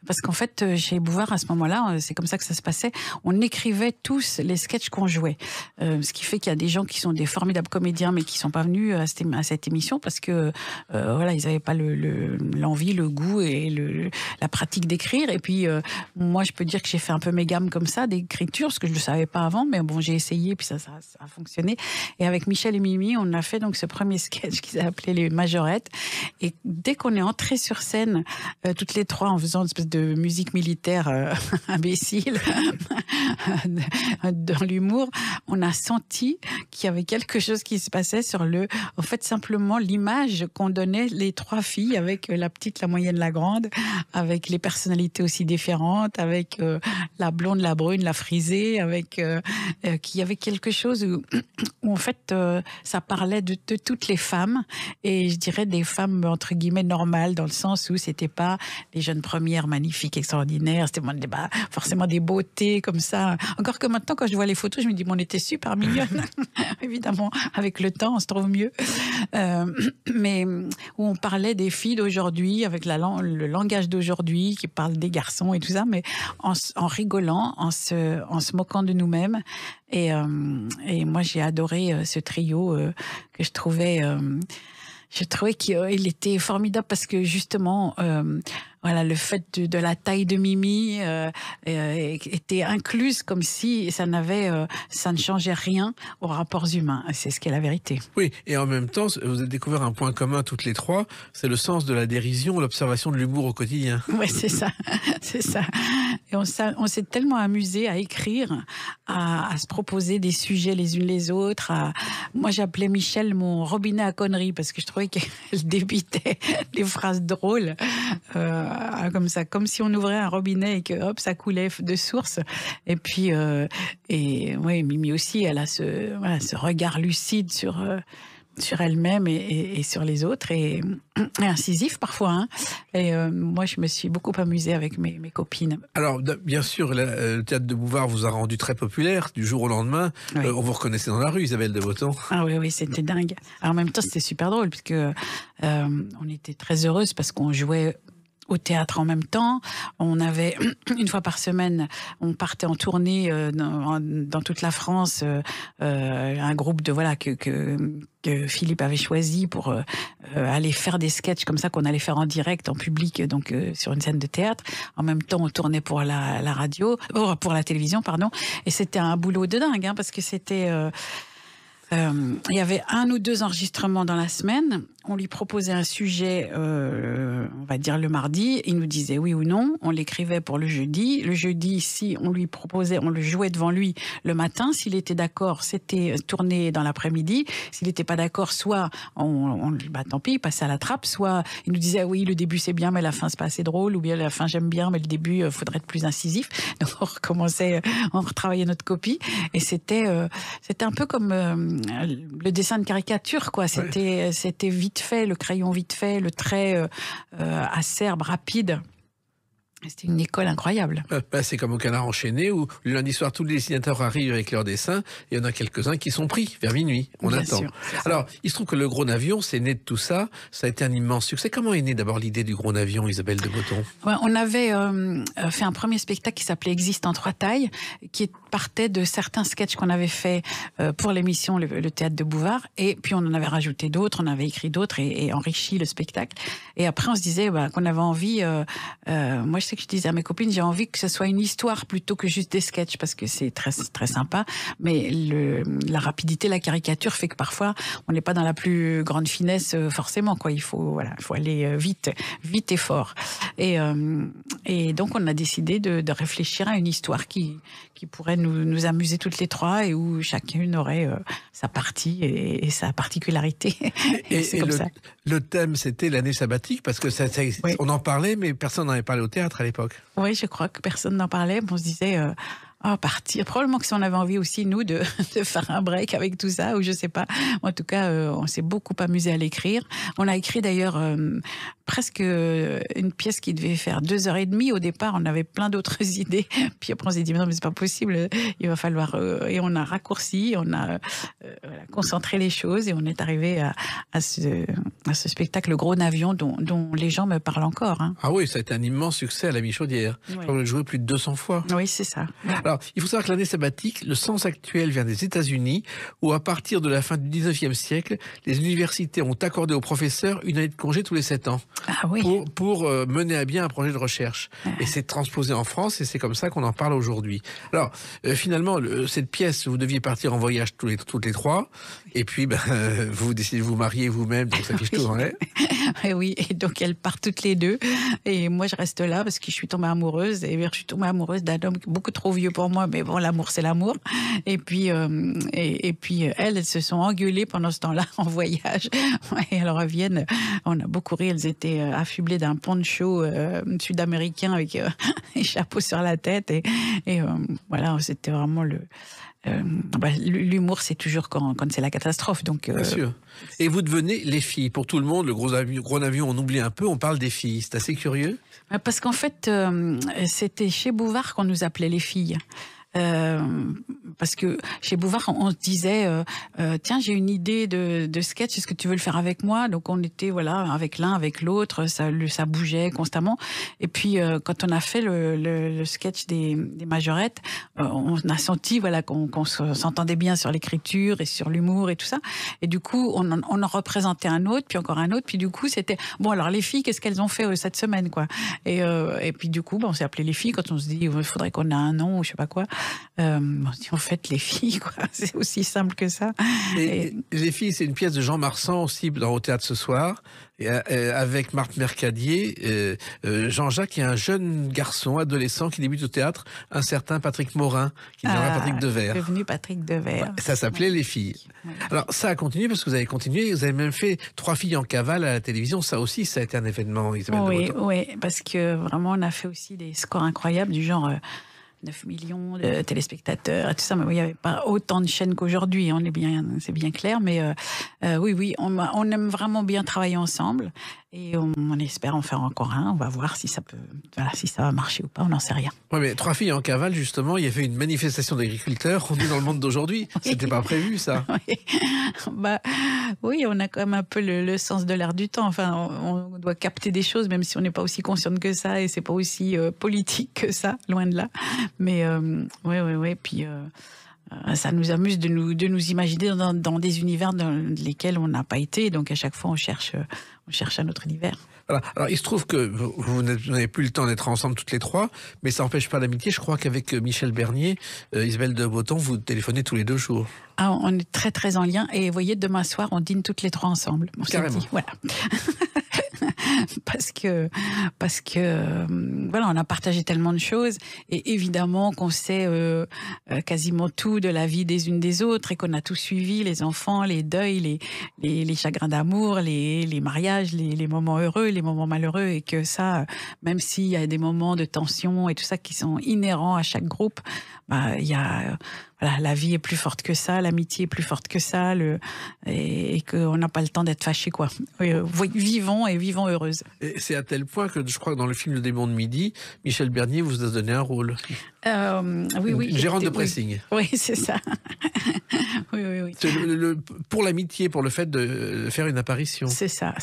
parce qu'en fait chez Bouvard à ce moment-là, c'est comme ça que ça se passait. On écrivait tous les sketchs qu'on jouait, ce qui fait qu'il y a des gens qui sont des formidables comédiens mais qui sont pas venus à cette émission parce que voilà, ils avaient pas l'envie, le goût et la pratique d'écrire. Et puis moi je peux dire que j'ai fait un peu mes gammes comme ça d'écriture, parce que je le savais pas avant, mais bon j'ai essayé puis ça a fonctionné. Et avec Michel et Mimi, on a fait donc ce premier sketch qui s'est appelé Les Majorettes. Et dès qu'on est entré sur scène, toutes les trois, en faisant une espèce de musique militaire imbécile, dans l'humour, on a senti qu'il y avait quelque chose qui se passait en fait, simplement l'image qu'on donnait les 3 filles, avec la petite, la moyenne, la grande, avec les personnalités aussi différentes, avec la blonde, la brune, la frisée, avec qu'il y avait quelque chose où en fait, ça parlait de toutes les femmes, et je dirais des femmes entre guillemets normales, dans le sens où c'était pas les jeunes premières magnifiques, extraordinaires, c'était forcément des beautés comme ça. Encore que maintenant, quand je vois les photos, je me dis on était super mignonnes. Évidemment, avec le temps, on se trouve mieux. Mais où on parlait des filles d'aujourd'hui, avec le langage d'aujourd'hui, qui parle des garçons et tout ça, mais en rigolant, en se moquant de nous-mêmes. Et moi, j'ai adoré ce trio que je trouvais qu'il était formidable, parce que justement, voilà, le fait de la taille de Mimi était incluse, comme si ça ne changeait rien aux rapports humains. C'est ce qu'est la vérité. Oui, et en même temps, vous avez découvert un point commun toutes les 3, c'est le sens de la dérision, l'observation de l'humour au quotidien. Oui, c'est ça, c'est ça. Et on s'est tellement amusé à écrire, à se proposer des sujets les unes les autres. Moi, j'appelais Michel mon robinet à conneries, parce que je trouvais qu'elle débitait des phrases drôles. Comme ça, comme si on ouvrait un robinet et que hop, ça coulait de source. Et puis oui, Mimi aussi, elle a ce regard lucide sur sur elle-même et sur les autres, et incisif parfois. Hein. Et moi, je me suis beaucoup amusée avec mes copines. Alors, bien sûr, le théâtre de Bouvard vous a rendu très populaire du jour au lendemain. Oui. On vous reconnaissait dans la rue, Isabelle de Botton. Ah oui, c'était dingue. Alors, en même temps, c'était super drôle, puisque on était très heureuses parce qu'on jouait au théâtre en même temps. On avait, une fois par semaine, on partait en tournée dans toute la France, un groupe que Philippe avait choisi pour aller faire des sketchs comme ça qu'on allait faire en direct, en public, donc sur une scène de théâtre. En même temps, on tournait pour la radio, pour la télévision, pardon. Et c'était un boulot de dingue, hein, parce que c'était... il y avait 1 ou 2 enregistrements dans la semaine. On lui proposait un sujet, on va dire le mardi. Il nous disait oui ou non. On l'écrivait pour le jeudi. Le jeudi, si on lui proposait, on le jouait devant lui le matin. S'il était d'accord, c'était tourné dans l'après-midi. S'il n'était pas d'accord, soit tant pis, il passait à la trappe. Soit il nous disait oui, le début c'est bien, mais la fin c'est pas assez drôle. Ou bien la fin j'aime bien, mais le début faudrait être plus incisif. Donc on recommençait, on retravaillait notre copie. Et c'était un peu comme le dessin de caricature, quoi. C'était vite fait, le crayon vite fait, le trait acerbe, rapide. C'était une école incroyable. C'est comme au Canard enchaîné où le lundi soir tous les dessinateurs arrivent avec leurs dessins et il y en a quelques-uns qui sont pris vers minuit. On Bien attend. sûr, alors, il se trouve que le Gros Navion, c'est né de tout ça. Ça a été un immense succès. Comment est née d'abord l'idée du Gros Navion, Isabelle de Botton? Ouais, on avait fait un premier spectacle qui s'appelait Existe en 3 tailles, qui partait de certains sketchs qu'on avait fait pour l'émission le Théâtre de Bouvard. Et puis on en avait rajouté d'autres, on avait écrit d'autres et enrichi le spectacle. Et après on se disait qu'on avait envie... moi je sais que je disais à mes copines, j'ai envie que ce soit une histoire plutôt que juste des sketchs, parce que c'est très, très sympa. Mais la rapidité, la caricature fait que parfois on n'est pas dans la plus grande finesse forcément, quoi. Il faut aller vite et fort. Et donc on a décidé de réfléchir à une histoire qui pourrait nous amuser toutes les 3 et où chacune aurait sa partie et sa particularité. Et c'est comme ça. Le thème, c'était l'année sabbatique, parce que Oui. on en parlait, mais personne n'en avait parlé au théâtre à l'époque. Oui, je crois que personne n'en parlait. On se disait... partir. Probablement que si on avait envie aussi, nous, de faire un break avec tout ça, ou je sais pas. En tout cas, on s'est beaucoup amusé à l'écrire. On a écrit d'ailleurs presque une pièce qui devait faire 2h30. Au départ, on avait plein d'autres idées. Puis après, on s'est dit, non, mais c'est pas possible. Il va falloir... et on a raccourci, on a concentré les choses et on est arrivé à ce spectacle Gros Navion dont les gens me parlent encore. Hein. Ah oui, ça a été un immense succès à la Michaudière. Oui. On l'a joué plus de 200 fois. Oui, c'est ça. Alors, il faut savoir que l'année sabbatique, le sens actuel vient des États-Unis, où à partir de la fin du 19e siècle, les universités ont accordé aux professeurs une année de congé tous les 7 ans. Ah oui. Pour mener à bien un projet de recherche. Et c'est transposé en France et c'est comme ça qu'on en parle aujourd'hui. Alors, finalement, cette pièce, vous deviez partir en voyage toutes les 3, et puis vous décidez de vous marier vous-même, donc ça fiche tout en l'air. Oui, et donc elles partent toutes les 2. Et moi, je reste là parce que je suis tombée amoureuse. Et je suis tombée amoureuse d'un homme beaucoup trop vieux pour moi, mais bon, l'amour, c'est l'amour. Et puis, elles se sont engueulées pendant ce temps-là en voyage. Et elles reviennent. On a beaucoup ri. Elles étaient affublées d'un poncho sud-américain avec un chapeau sur la tête. Et voilà, c'était vraiment l'humour, c'est toujours quand c'est la catastrophe. Donc, bien sûr. Et vous devenez les filles. Pour tout le monde, le Gros Navion, on oublie un peu, on parle des filles. C'est assez curieux. Parce qu'en fait, c'était chez Bouvard qu'on nous appelait les filles. Parce que chez Bouvard, on se disait tiens, j'ai une idée de sketch, est-ce que tu veux le faire avec moi? Donc on était avec l'un, avec l'autre, ça bougeait constamment. Et puis quand on a fait le sketch des majorettes, on a senti qu'on s'entendait bien sur l'écriture et sur l'humour et tout ça. Et du coup, on en représentait un autre, puis encore un autre, puis du coup c'était bon. Alors les filles, qu'est-ce qu'elles ont fait cette semaine, quoi? Et puis du coup, on s'est appelé les filles quand on se dit il faudrait qu'on ait un nom ou je sais pas quoi. On se dit en fait les filles, quoi. C'est aussi simple que ça. Et les filles, c'est une pièce de Jean Marsan aussi au théâtre ce soir, avec Marthe Mercadier, Jean-Jacques et un jeune garçon adolescent qui débute au théâtre, un certain Patrick Morin, qui deviendra Patrick Devers. Devenu Patrick Devers. Ouais, ça s'appelait Les Filles. Ouais. Alors ça a continué parce que vous avez continué, vous avez même fait 3 filles en cavale à la télévision. Ça aussi, ça a été un événement, Isabelle de Botton. Oui, parce que vraiment on a fait aussi des scores incroyables du genre 9 millions de téléspectateurs et tout ça. Mais il n'y avait pas autant de chaînes qu'aujourd'hui, c'est bien clair. Mais oui, on aime vraiment bien travailler ensemble et on espère en faire encore un. On va voir si ça va marcher ou pas, on n'en sait rien. Oui, mais 3 filles en cavale, justement, il y avait une manifestation d'agriculteurs. On est dans le monde d'aujourd'hui. C'était pas prévu, ça. Oui, on a quand même un peu le sens de l'air du temps. Enfin, on doit capter des choses, même si on n'est pas aussi consciente que ça et c'est pas aussi politique que ça, loin de là. Mais oui. Puis ça nous amuse de nous imaginer dans des univers dans lesquels on n'a pas été. Donc à chaque fois, on cherche un autre univers. Voilà. Alors, il se trouve que vous n'avez plus le temps d'être ensemble toutes les 3, mais ça n'empêche pas l'amitié. Je crois qu'avec Michel Bernier, Isabelle de Botton, vous téléphonez tous les 2 jours. Ah, on est très très en lien. Et vous voyez, demain soir, on dîne toutes les 3 ensemble. Carrément. Voilà. parce que voilà, on a partagé tellement de choses et évidemment qu'on sait quasiment tout de la vie des unes des autres et qu'on a tout suivi, les enfants, les deuils, les chagrins d'amour, les mariages, les moments heureux, les moments malheureux, et que ça, même s'il y a des moments de tension et tout ça qui sont inhérents à chaque groupe, il y a la vie est plus forte que ça, l'amitié est plus forte que ça, et qu'on n'a pas le temps d'être fâchés, quoi. Vivons heureuses. Et c'est à tel point que je crois que dans le film Le Démon de Midi, Michel Bernier vous a donné un rôle. Oui. Gérante de pressing. Oui, c'est ça. oui. Pour l'amitié, pour le fait de faire une apparition. C'est ça.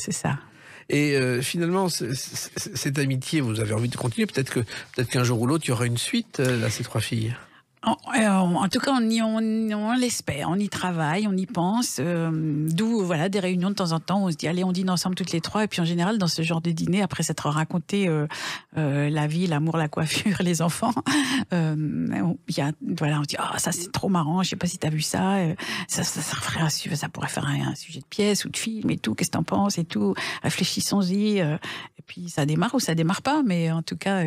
Et finalement, cette amitié, vous avez envie de continuer. Peut-être qu'un jour ou l'autre, il y aura une suite à ces 3 filles. En tout cas, on l'espère, on y travaille, on y pense. D'où des réunions de temps en temps où on se dit allez, on dîne ensemble toutes les 3. Et puis en général, dans ce genre de dîner, après s'être raconté la vie, l'amour, la coiffure, les enfants, on se dit ça c'est trop marrant. Je sais pas si t'as vu ça. Ça pourrait faire un sujet de pièce ou de film et tout. Qu'est-ce que t'en penses et tout. Réfléchissons-y. Et puis ça démarre ou ça démarre pas, mais en tout cas,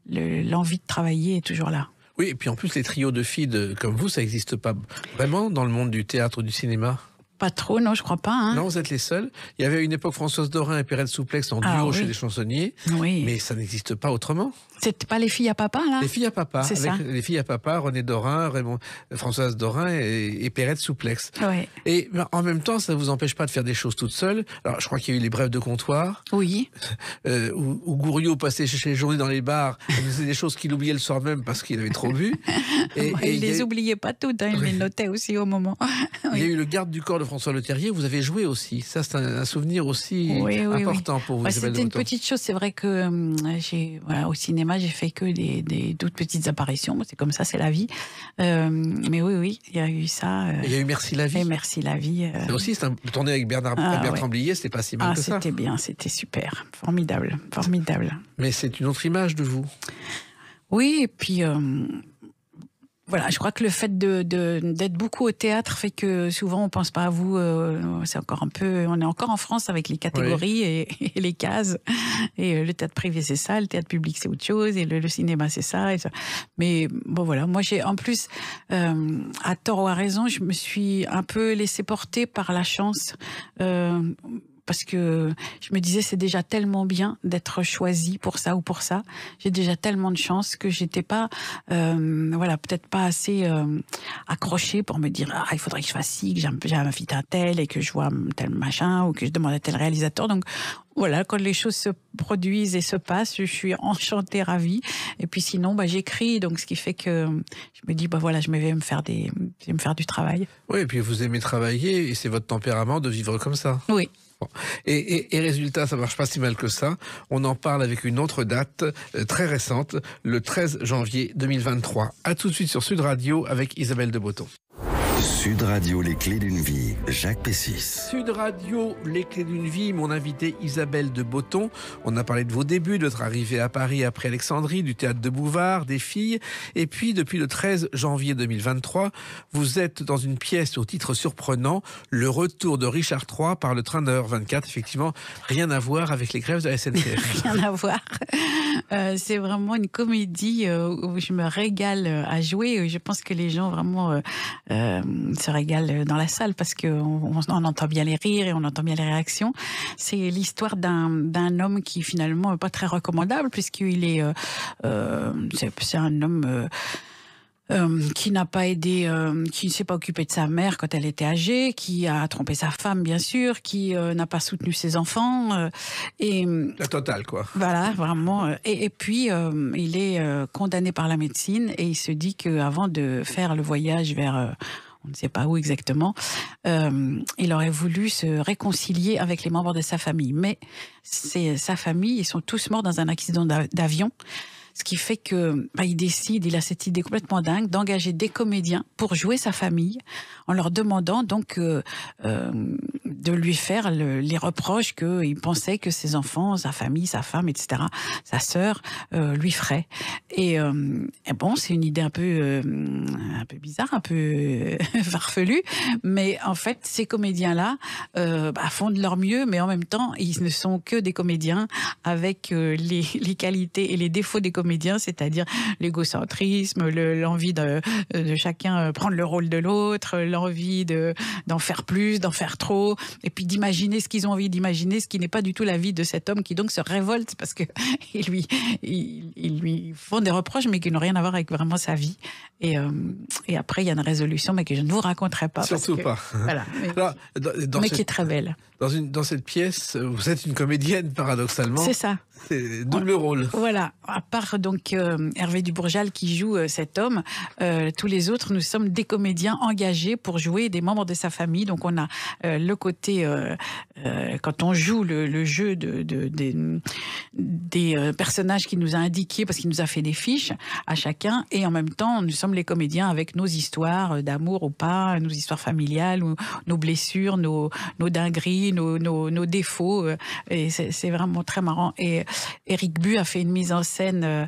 l'envie de travailler est toujours là. Oui, et puis en plus, les trios de filles comme vous, ça n'existe pas vraiment dans le monde du théâtre ou du cinéma. Pas trop, non, je crois pas. Hein. Non, vous êtes les seuls. Il y avait à une époque Françoise Dorin et Perrette Souplex en duo chez les chansonniers. Oui. Mais ça n'existe pas autrement. C'était pas les filles à papa, là? Les filles à papa. C'est ça. Les filles à papa, René Dorin, Françoise Dorin et Perrette Souplex. Oui. Et en même temps, ça ne vous empêche pas de faire des choses toutes seules. Alors, je crois qu'il y a eu les brèves de comptoir. Oui. Où Gouriot passait chez les journées dans les bars. Il faisait des choses qu'il oubliait le soir même parce qu'il avait trop bu. Il les oubliait pas toutes, il les notait aussi au moment. Il y a eu le garde du corps de François Leterrier, vous avez joué aussi. Ça, c'est un souvenir aussi important pour vous, Isabelle de Botton. C'était une petite chose, c'est vrai que au cinéma, j'ai fait que des toutes petites apparitions. C'est comme ça, c'est la vie. Mais oui, il y a eu ça. Il y a eu Merci la vie. Et Merci la vie. C'est aussi, tourné avec Bertrand Blier, c'était pas si mal que ça. C'était bien, c'était super. Formidable. Mais c'est une autre image de vous. Oui, et puis... Voilà, je crois que le fait d'être beaucoup au théâtre fait que souvent on pense pas à vous. C'est encore on est encore en France avec les catégories et les cases. Et le théâtre privé c'est ça, le théâtre public c'est autre chose, et le cinéma c'est ça, et ça. Mais bon voilà, moi j'ai en plus à tort ou à raison, je me suis un peu laissée porter par la chance. Parce que je me disais, c'est déjà tellement bien d'être choisie pour ça ou pour ça. J'ai déjà tellement de chance que j'étais pas, peut-être pas assez accrochée pour me dire, il faudrait que je fasse ci, que j'invite un tel et que je vois tel machin ou que je demande à tel réalisateur. Donc voilà, quand les choses se produisent et se passent, je suis enchantée, ravie. Et puis sinon, j'écris, donc ce qui fait que je me dis, je vais me faire du travail. Oui, et puis vous aimez travailler et c'est votre tempérament de vivre comme ça. Oui. Bon. Et résultat, ça marche pas si mal que ça. On en parle avec une autre date très récente, le 13 janvier 2023. À tout de suite sur Sud Radio avec Isabelle de Botton. Sud Radio, les clés d'une vie, Jacques Pessis. Sud Radio, les clés d'une vie, mon invité Isabelle de Botton. On a parlé de vos débuts, de votre arrivée à Paris après Alexandrie, du théâtre de Bouvard, des filles. Et puis, depuis le 13 janvier 2023, vous êtes dans une pièce au titre surprenant, Le retour de Richard III par le train de 1h24. Effectivement, rien à voir avec les grèves de la SNCF. Rien à voir. C'est vraiment une comédie où je me régale à jouer. Je pense que les gens vraiment se régale dans la salle parce qu'on entend bien les rires et on entend bien les réactions. C'est l'histoire d'un homme qui finalement n'est pas très recommandable puisqu'il est c'est un homme qui n'a pas aidé, qui ne s'est pas occupé de sa mère quand elle était âgée, qui a trompé sa femme bien sûr, qui n'a pas soutenu ses enfants et la totale quoi. Voilà, vraiment. Et puis il est condamné par la médecine et il se dit qu'avant de faire le voyage vers on ne sait pas où exactement, il aurait voulu se réconcilier avec les membres de sa famille. Mais sa famille, ils sont tous morts dans un accident d'avion. Ce qui fait que il décide, il a cette idée complètement dingue d'engager des comédiens pour jouer sa famille, en leur demandant donc de lui faire les reproches qu'il pensait que ses enfants, sa famille, sa femme, etc., sa sœur, lui feraient. Et bon, c'est une idée un peu bizarre, un peu farfelue, mais en fait, ces comédiens-là font de leur mieux, mais en même temps, ils ne sont que des comédiens avec les qualités et les défauts des comédiens, c'est-à-dire l'égocentrisme, l'envie de chacun prendre le rôle de l'autre, l'envie d'en faire plus, d'en faire trop, et puis d'imaginer ce qu'ils ont envie d'imaginer, ce qui n'est pas du tout la vie de cet homme qui donc se révolte parce que ils lui font des reproches mais qui n'ont rien à voir avec vraiment sa vie. Et après, il y a une résolution, mais que je ne vous raconterai pas. Surtout pas. Voilà. Mais qui est très belle. Dans cette pièce, vous êtes une comédienne, paradoxalement. C'est ça. C'est double rôle. Voilà. À part donc Hervé Dubourjal qui joue cet homme, tous les autres, nous sommes des comédiens engagés pour jouer des membres de sa famille. Donc on a le côté, quand on joue le jeu des personnages qu'il nous a indiqués, parce qu'il nous a fait des fiches à chacun, et en même temps, nous sommes les comédiens avec nos histoires d'amour ou pas, nos histoires familiales, ou nos blessures, nos dingueries, nos défauts. Et c'est vraiment très marrant. Et Éric Bu a fait une mise en scène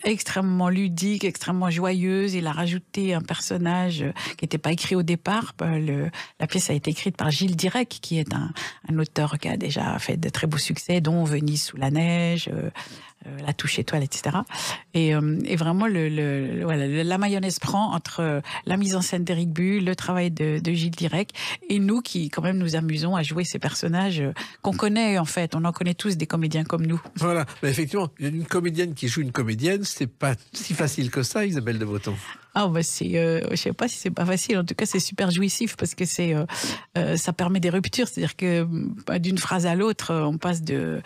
extrêmement ludique, extrêmement joyeuse. Il a rajouté un personnage qui n'était pas écrit au départ. La pièce a été écrite par Gilles Dirac, qui est un auteur qui a déjà fait de très beaux succès, dont Venise sous la neige, La touche étoile, etc. Et vraiment, la mayonnaise prend entre la mise en scène d'Éric Bu, le travail de Gilles Dirac, et nous qui, quand même, nous amusons à jouer ces personnages qu'on connaît, en fait. On en connaît tous des comédiens comme nous. Voilà. Mais effectivement, une comédienne qui joue une comédienne, c'est pas si facile que ça, Isabelle de Botton. Ah je sais pas si c'est pas facile. En tout cas, c'est super jouissif parce que ça permet des ruptures. C'est-à-dire que d'une phrase à l'autre, on passe de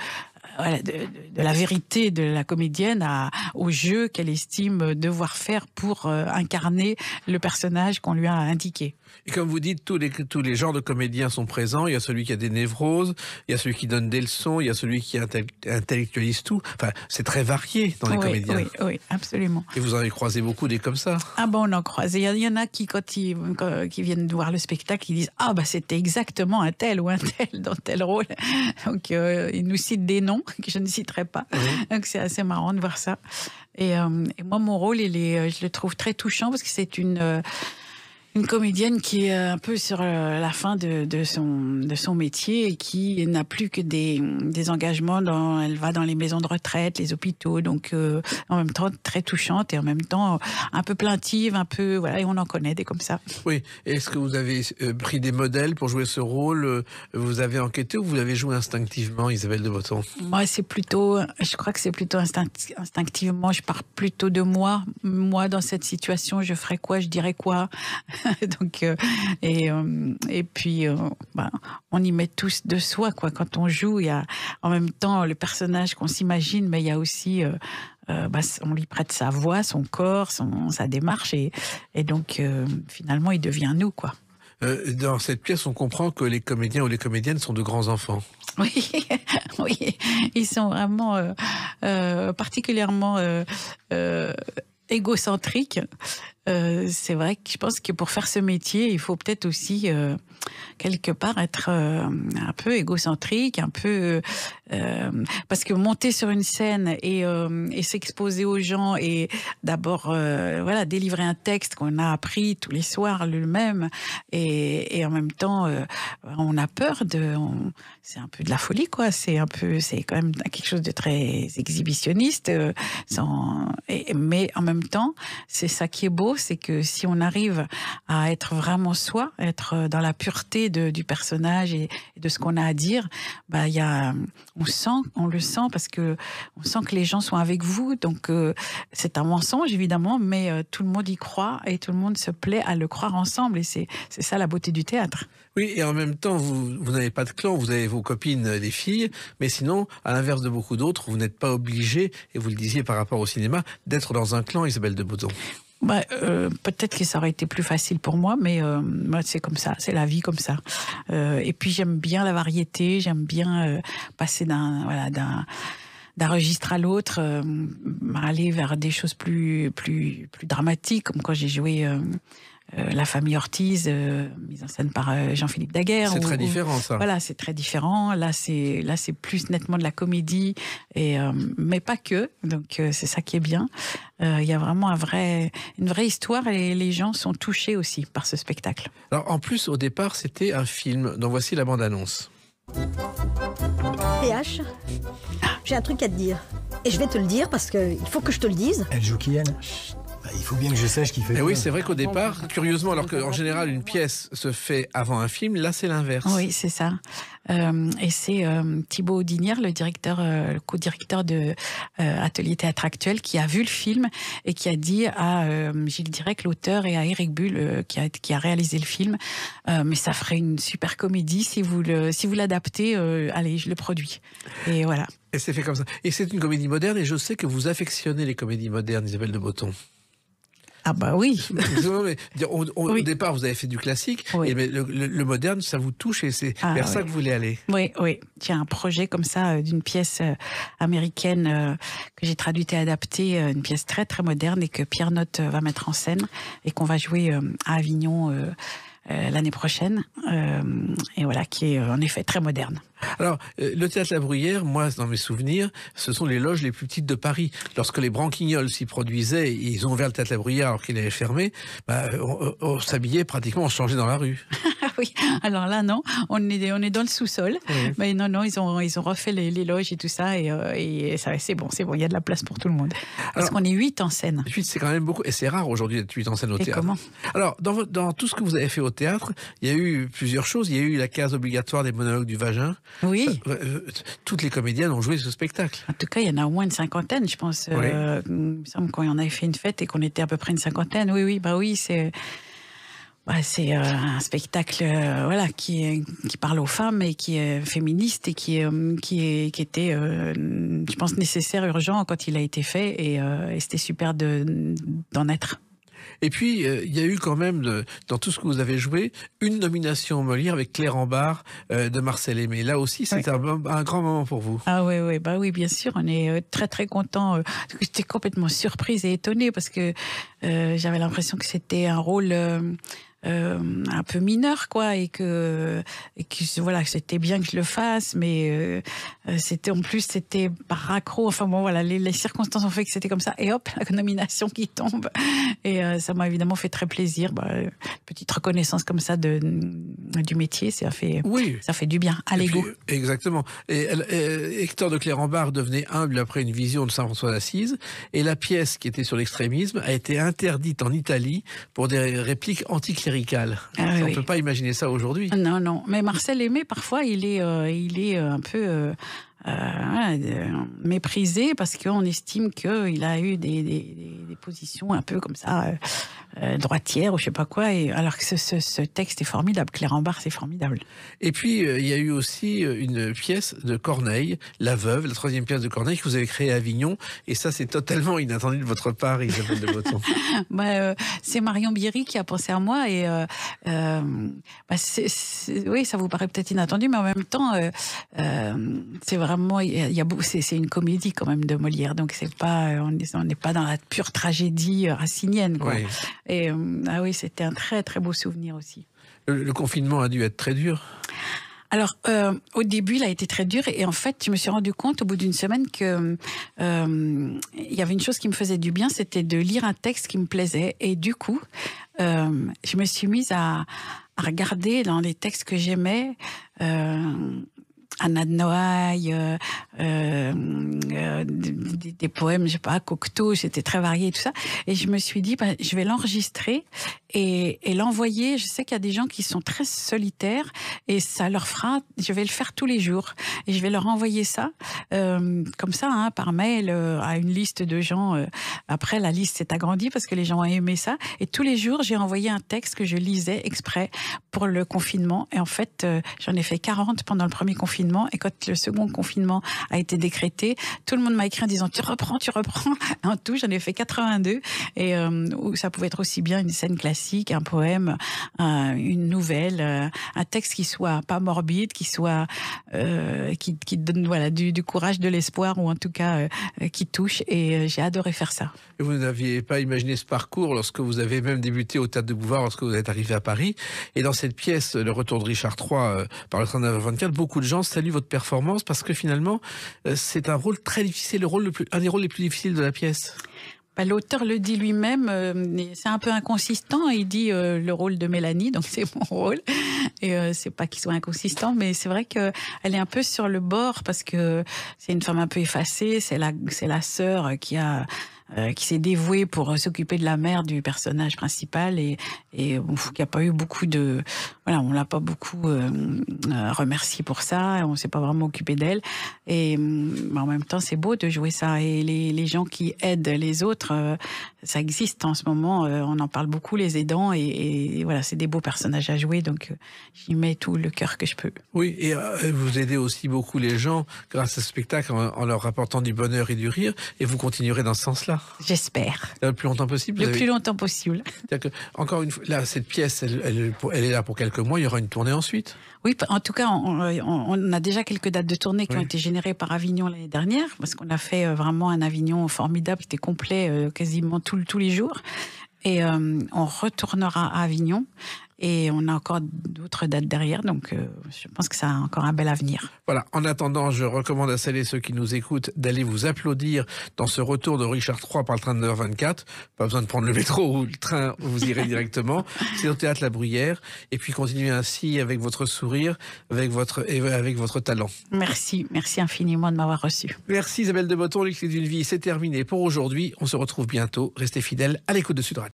la vérité de la comédienne au jeu qu'elle estime devoir faire pour incarner le personnage qu'on lui a indiqué. Et comme vous dites, tous les genres de comédiens sont présents. Il y a celui qui a des névroses, il y a celui qui donne des leçons, il y a celui qui intellectualise tout. Enfin, c'est très varié dans les comédiens. Oui, absolument. Et vous en avez croisé beaucoup des comme ça? Ah bon, on en croise. Il y en a qui, quand ils viennent voir le spectacle, ils disent « Ah, c'était exactement un tel ou un tel dans tel rôle. » Donc, ils nous citent des noms que je ne citerai pas. Donc, c'est assez marrant de voir ça. Et moi, mon rôle, je le trouve très touchant parce que c'est une comédienne qui est un peu sur la fin de son métier et qui n'a plus que des engagements. Elle va dans les maisons de retraite, les hôpitaux, donc en même temps très touchante et en même temps un peu plaintive, un peu voilà, et on en connaît des comme ça. Oui. Est-ce que vous avez pris des modèles pour jouer ce rôle? Vous avez enquêté ou vous l'avez joué instinctivement, Isabelle de Botton? Moi, je crois que c'est plutôt instinctivement. Je pars plutôt de moi. Moi, dans cette situation, je ferais quoi? Je dirais quoi? Donc, et puis, on y met tous de soi, quoi. Quand on joue, il y a en même temps le personnage qu'on s'imagine, mais il y a aussi, on lui prête sa voix, son corps, sa démarche, et donc finalement, il devient nous, quoi. Dans cette pièce, on comprend que les comédiens ou les comédiennes sont de grands enfants. Oui, oui, ils sont vraiment particulièrement égocentriques. C'est vrai que je pense que pour faire ce métier, il faut peut-être aussi quelque part être un peu égocentrique, un peu parce que monter sur une scène et s'exposer aux gens et d'abord délivrer un texte qu'on a appris tous les soirs le même et en même temps on a peur c'est un peu de la folie, quoi. C'est quand même quelque chose de très exhibitionniste, mais en même temps c'est ça qui est beau, c'est que si on arrive à être vraiment soi, être dans la pureté du personnage et de ce qu'on a à dire, bah on le sent parce que on sent que les gens sont avec vous. Donc c'est un mensonge évidemment, mais tout le monde y croit et tout le monde se plaît à le croire ensemble. Et c'est ça la beauté du théâtre. Oui, et en même temps, vous n'avez pas de clan, vous avez vos copines, les filles, mais sinon, à l'inverse de beaucoup d'autres, vous n'êtes pas obligé, et vous le disiez par rapport au cinéma, d'être dans un clan, Isabelle de Botton. Bah, peut-être que ça aurait été plus facile pour moi, mais c'est comme ça, c'est la vie comme ça. Et puis j'aime bien la variété, j'aime bien passer d'un registre à l'autre, aller vers des choses plus dramatiques, comme quand j'ai joué La famille Ortiz, mise en scène par Jean-Philippe Daguerre. C'est très différent, ça. Voilà, c'est très différent. Là, c'est plus nettement de la comédie, mais pas que. Donc, c'est ça qui est bien. Il y a vraiment une vraie histoire et les gens sont touchés aussi par ce spectacle. Alors, en plus, au départ, c'était un film dont voici la bande-annonce. PH, j'ai un truc à te dire. Et je vais te le dire parce qu'il faut que je te le dise. Elle joue qui, elle ? Il faut bien que je sache qui fait quoi. Oui, c'est vrai qu'au départ, curieusement, alors qu'en général, une pièce se fait avant un film, là, c'est l'inverse. Oui, c'est ça. Et c'est Thibaut Audinière, le co-directeur de Atelier Théâtre Actuel, qui a vu le film et qui a dit à Gilles Direct, l'auteur, et à Éric Bull, qui a réalisé le film, mais ça ferait une super comédie si vous l'adaptez, allez, je le produis. Et voilà. Et c'est fait comme ça. Et c'est une comédie moderne, et je sais que vous affectionnez les comédies modernes, Isabelle de Botton. Ah bah oui. Au départ, vous avez fait du classique, oui. Mais le moderne, ça vous touche et c'est vers ça que vous voulez aller. Oui. J'ai un projet comme ça d'une pièce américaine que j'ai traduite et adaptée, une pièce très très moderne et que Pierre Notte va mettre en scène et qu'on va jouer à Avignon l'année prochaine. Et voilà, qui est en effet très moderne. Alors, le Théâtre La Bruyère, moi, dans mes souvenirs, ce sont les loges les plus petites de Paris. Lorsque les Branquignols s'y produisaient, ils ont ouvert le Théâtre La Bruyère alors qu'il avait fermé, on s'habillait pratiquement, on se changeait dans la rue. Oui, alors là, non, on est dans le sous-sol. Oui. Mais non, ils ont refait les loges et tout ça, et ça, c'est bon, il y a de la place pour tout le monde. Parce qu'on est 8 en scène. 8, c'est quand même beaucoup, et c'est rare aujourd'hui d'être 8 en scène au théâtre. Comment ? Alors, dans tout ce que vous avez fait au théâtre, il y a eu plusieurs choses. Il y a eu la case obligatoire des monologues du vagin. Oui. Toutes les comédiennes ont joué ce spectacle. En tout cas, il y en a au moins une cinquantaine, je pense. Oui. Il me semble qu'on en avait fait une fête et qu'on était à peu près une cinquantaine. Oui, c'est un spectacle qui parle aux femmes et qui est féministe et qui était, je pense, nécessaire, urgent quand il a été fait et c'était super d'en être. Et puis, il y a eu quand même, dans tout ce que vous avez joué, une nomination au Molière avec Claire Ambart de Marcel Aimé. Là aussi, c'était un grand moment pour vous. Ah oui, bien sûr. On est très, très contents. J'étais complètement surprise et étonnée parce que j'avais l'impression que c'était un rôle un peu mineur, quoi, et que voilà, c'était bien que je le fasse, mais c'était par raccro. Enfin bon, voilà, les circonstances ont fait que c'était comme ça. Et hop, la nomination qui tombe. Et ça m'a évidemment fait très plaisir. Petite reconnaissance comme ça du métier, ça fait du bien à l'ego. Exactement. Et Hector de Claire Ambart devenait humble après une vision de Saint François d'Assise. Et la pièce qui était sur l'extrémisme a été interdite en Italie pour des répliques anticléricales. On ne peut pas imaginer ça aujourd'hui. Non. Mais Marcel Aimé, parfois, il est un peu méprisé parce qu'on estime qu'il a eu des positions un peu comme ça, droitières ou je sais pas quoi. Alors que ce texte est formidable. Claire Ambart, c'est formidable. Et puis, il y a eu aussi une pièce de Corneille, La Veuve, la 3e pièce de Corneille que vous avez créée à Avignon. Et ça, c'est totalement inattendu de votre part, Isabelle de Botton. C'est Marion Bierry qui a pensé à moi. Et oui, ça vous paraît peut-être inattendu, mais en même temps, c'est vraiment, c'est une comédie quand même de Molière, donc c'est pas, on n'est pas dans la pure tragédie racinienne, quoi. Oui. Et c'était un très très beau souvenir aussi. Le confinement a dû être très dur. Alors, au début, il a été très dur et en fait, je me suis rendu compte au bout d'une semaine que il y avait une chose qui me faisait du bien, c'était de lire un texte qui me plaisait et du coup, je me suis mise à regarder dans les textes que j'aimais Anna de Noailles, des poèmes, je sais pas, Cocteau, c'était très varié et tout ça. Et je me suis dit, je vais l'enregistrer et l'envoyer. Je sais qu'il y a des gens qui sont très solitaires et ça leur fera, je vais le faire tous les jours. Et je vais leur envoyer ça, comme ça, hein, par mail, à une liste de gens. Après, la liste s'est agrandie parce que les gens ont aimé ça. Et tous les jours, j'ai envoyé un texte que je lisais exprès pour le confinement. Et en fait, j'en ai fait 40 pendant le premier confinement. Et quand le second confinement a été décrété, tout le monde m'a écrit en disant tu reprends. En tout, j'en ai fait 82. Et ça pouvait être aussi bien une scène classique, un poème, une nouvelle, un texte qui soit pas morbide, qui soit qui donne voilà du courage, de l'espoir, ou en tout cas qui touche. Et j'ai adoré faire ça. Et vous n'aviez pas imaginé ce parcours lorsque vous avez même débuté au Théâtre de Bouvard, lorsque vous êtes arrivé à Paris. Et dans cette pièce, Le Retour de Richard III, par le train de 24, beaucoup de gens saluent votre performance parce que finalement, c'est un rôle très difficile, un des rôles les plus difficiles de la pièce. L'auteur le dit lui-même, c'est un peu inconsistant. Il dit le rôle de Mélanie, donc c'est mon rôle. Et c'est pas qu'il soit inconsistant, mais c'est vrai qu'elle est un peu sur le bord parce que c'est une femme un peu effacée. C'est la sœur qui s'est dévouée pour s'occuper de la mère du personnage principal et qui a pas eu beaucoup de, voilà, on l'a pas beaucoup remercié pour ça, on s'est pas vraiment occupé d'elle. Et en même temps, c'est beau de jouer ça. Et les gens qui aident les autres, ça existe en ce moment. On en parle beaucoup, les aidants, et voilà, c'est des beaux personnages à jouer. Donc j'y mets tout le cœur que je peux. Oui, et vous aidez aussi beaucoup les gens grâce à ce spectacle en leur apportant du bonheur et du rire. Et vous continuerez dans ce sens-là. J'espère. Le plus longtemps possible. Plus longtemps possible. Que, encore une fois, là, cette pièce, elle est là pour quelques mois. Il y aura une tournée ensuite. Oui, en tout cas, on a déjà quelques dates de tournée qui ont été générées par Avignon l'année dernière, parce qu'on a fait vraiment un Avignon formidable, qui était complet quasiment tous les jours. Et on retournera à Avignon. Et on a encore d'autres dates derrière, donc je pense que ça a encore un bel avenir. Voilà, en attendant, je recommande à celles et ceux qui nous écoutent d'aller vous applaudir dans ce retour de Richard III par le train de 9h24. Pas besoin de prendre le métro ou le train, vous irez directement. C'est au Théâtre La Bruyère. Et puis continuez ainsi avec votre sourire, avec votre talent. Merci infiniment de m'avoir reçu. Merci Isabelle de Botton, Les Clés d'une vie, c'est terminé pour aujourd'hui. On se retrouve bientôt. Restez fidèles à l'écoute de Sud Radio.